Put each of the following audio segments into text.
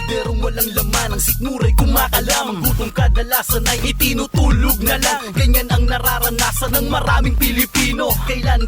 kalderong walang laman, ang sikmura'y kumakalam. Ang gutom kadalasan ay itinutulog na lang. Ganyan ang nararanasan ng maraming Pilipino. Kailan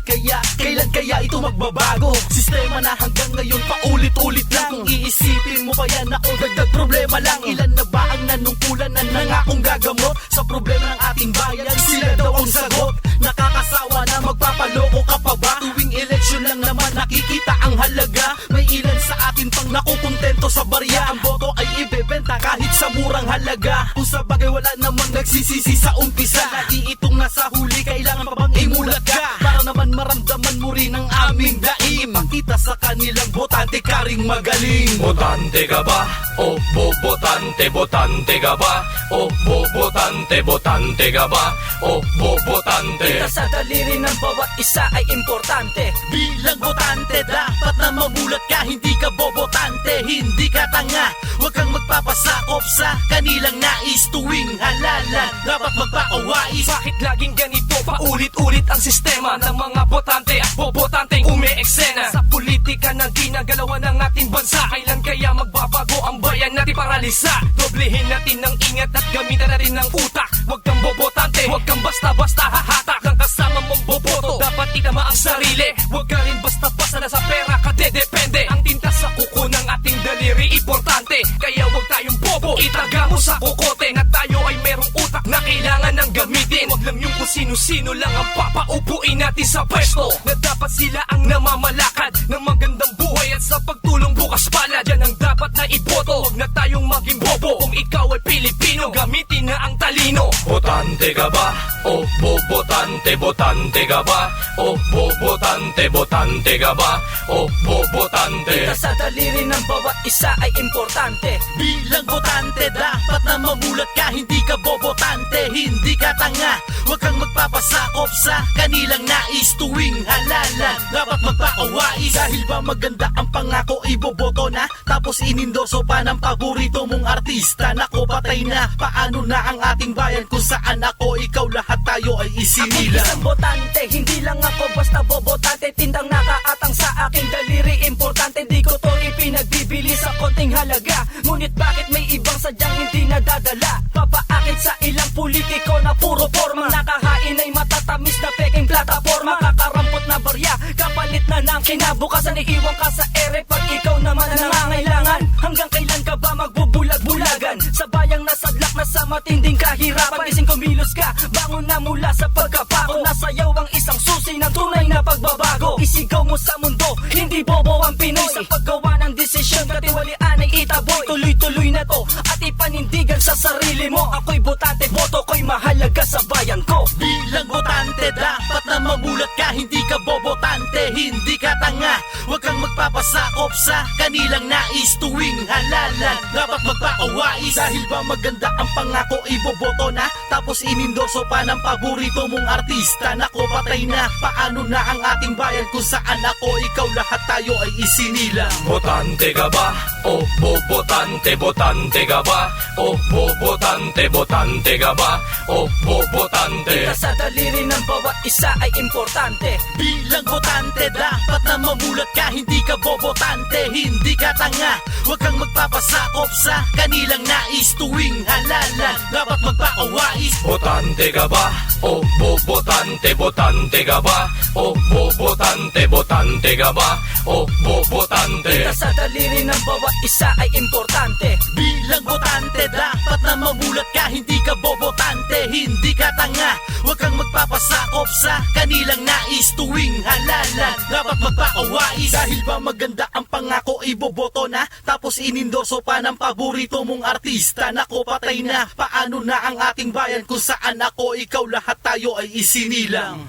kaya ito magbabago? Sistema na hanggang ngayon paulit-ulit lang. Kung iisipin mo pa yan, ako dagdag problema lang. Ilan na ba ang nanungkulan na nangakong gagamot sa problema ng ating bayan? Sila daw ang sagot. Nakakasawa na magpapaloko ka pa ba? Tuwing eleksyon lang naman nakikita ang halaga. May ilan sa atin pang nakukontento sa barya. Ang boto ay ibebenta kahit sa murang halaga. Kung sa bagay wala namang nagsisisi sa umpisa. Lagi itong nasa huli, kailangan pa bang imulat ka? Para naman maramdaman mo rin ang aming daim. Ipakita sa kanilang botante ka ring magaling. Botante ka ba? O bobotante, botante ka ba? O bobotante, botante ka ba? O bobotante. Kita sa daliri ng bawat isa ay importante. Bilang botante, dapat na mamulat ka. Hindi ka bobotante, hindi ka tanga. Huwag kang magpapasakop sa kanilang nais. Tuwing halalan, dapat magpakawais. Bakit laging ganito? Paulit-ulit ang sistema ng mga botante at bobotanteng ume-eksena sa politika na ginagalawan ng ating bansa. Kailan kaya magbabago ang bayan natin para lisa? Doblehin natin ng ingat at gamitan natin ng utak. Huwag kang bobotante, huwag kang basta-basta hahatak. Ang kasama mong boboto, dapat itama ang sarili. Huwag ka rin basta-basta na sa pera ka dedepende. Ang tinta sa kuko ng ating daliri importante. Kaya huwag tayong bobo, itaga mo sa kukote na tayo ay merong utak na kailangan ng gamitin. Huwag lang yung kung sino-sino lang ang papaupuin natin sa pwesto, na dapat sila ang namamalakad ng magandang buhay at sa pagtulong bukas pala. Yan ang dapat na iboto. Huwag na tayong maging bobo. Kung ikaw ay Pilipino, gamitin na ang talino. Botante ka ba? O bobotante, botante ka ba? O bobotante, botante ka ba? O bobotante. Kita sa daliri ng bawat isa ay importante. Bilang botante, dapat na mamulat ka. Hindi ka bobotante, hindi ka tanga. Huwag kang magpapasakop sa kanilang nais. Tuwing halalan, dapat magpakawais. Dahil ba maganda ang pangako, iboboto na. Tapos inindorso pa ng paborito mong artista. Nako, patay na. Paano na ang ating bayan kung saan ako, ikaw, lahat tayo ay Ako isinilang? isang botante, hindi lang ako basta bobotante. Tindang nakaatang sa aking daliri importante. Di ko to ipinagbibili sa konting halaga. Ngunit bakit may ibang sadyang hindi nadadala? Papaakit sa ilang politiko na puro forma. Nakahain ay matatamis na peking plataforma. Kakarampot na barya, kapalit na ng kinabukasan. Iiwan ka sa ere pag ikaw naman ang nangangailangan. Hanggang kailan ka ba magbubulag-bulagan? Sa bayang nasadlak na sa matinding kahirapan. Gising kumilos ka, bangon na mula sa pagkapako. Nasayaw ang isang susi ng tunay na pagbabago. Isigaw mo sa mundo, hindi bobo ang Pinoy. Sa paggawa ng desisyon, katiwalian ay itaboy. Tuloy-tuloy na to at ipanindigan sa sarili mo. Ako'y botante, boto ko'y mahalaga sa bayan ko. Bilang botante, dapat na mamulat ka. Hindi ka bobotante, hindi ka tanga. Huwag kang magpapasakop sa kanilang nais. Tuwing halalan, dapat magpakawais. Dahil ba maganda ang pangako, iboboto na. Tapos inindorso pa ng paborito mong artista. Nako, patay na. Paano na ang ating bayan kung saan ako, ikaw, lahat tayo ay isinilang? Botante ka ba? O bobotante, botante ka ba? O bobotante, botante ka ba? O bobotante. Kita sa daliri ng bawat isa ay importante. Bilang botante, dapat na mamulat ka. Hindi ka bobotante, hindi ka tanga. Huwag kang magpapasakop sa kanilang nais. Tuwing halalan, dapat magpakawais. Botante ka ba? O bobotante, botante ka ba? O bobotante, botante ka ba? O bobotante. Kita sa daliri ng bawat isa ay importante. Bilang botante, dapat na mamulat ka. Hindi ka bobotante, hindi ka tanga. Huwag kang magpapasakop sa kanilang nais. Tuwing halalan, dapat magpakawais. Dahil ba maganda ang pangako, iboboto na. Tapos inindorso pa ng paborito mong artista. Nako, patay na. Paano na ang ating bayan kung saan ako, ikaw, lahat tayo ay isinilang?